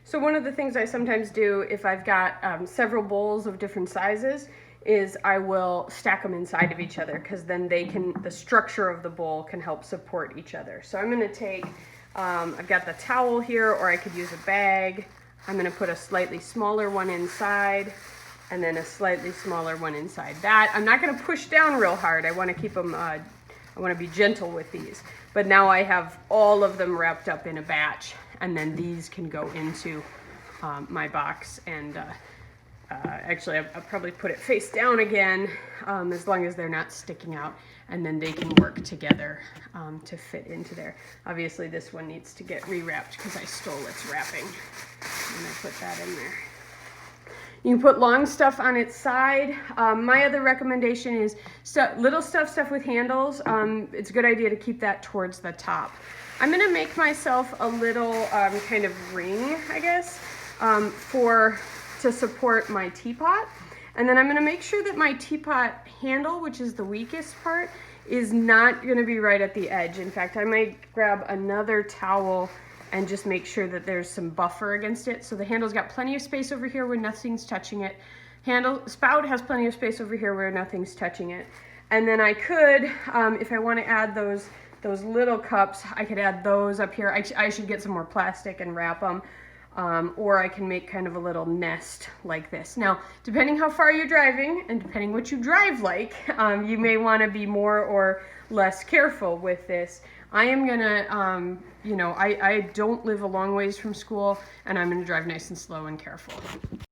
So one of the things I sometimes do if I've got several bowls of different sizes is I will stack them inside of each other, because then the structure of the bowl can help support each other. So I'm going to take, I've got the towel here, or I could use a bag. I'm going to put a slightly smaller one inside, and then a slightly smaller one inside that. I'm not going to push down real hard. I want to keep them, I want to be gentle with these. But now I have all of them wrapped up in a batch, and then these can go into my box. And actually, I'll probably put it face down again, as long as they're not sticking out, and then they can work together to fit into there. Obviously, this one needs to get rewrapped because I stole its wrapping, and I put that in there. You can put long stuff on its side. My other recommendation is little stuff with handles. It's a good idea to keep that towards the top. I'm gonna make myself a little kind of ring, I guess, to support my teapot. And then I'm gonna make sure that my teapot handle, which is the weakest part, is not gonna be right at the edge. In fact, I might grab another towel and just make sure that there's some buffer against it. So the handle's got plenty of space over here where nothing's touching it. Spout has plenty of space over here where nothing's touching it. And then I could, if I want to add those little cups, I could add those up here. I should get some more plastic and wrap them. Or I can make kind of a little nest like this. Now, depending how far you're driving and depending what you drive like, you may want to be more or less careful with this. I am gonna, I don't live a long ways from school, and I'm gonna drive nice and slow and careful.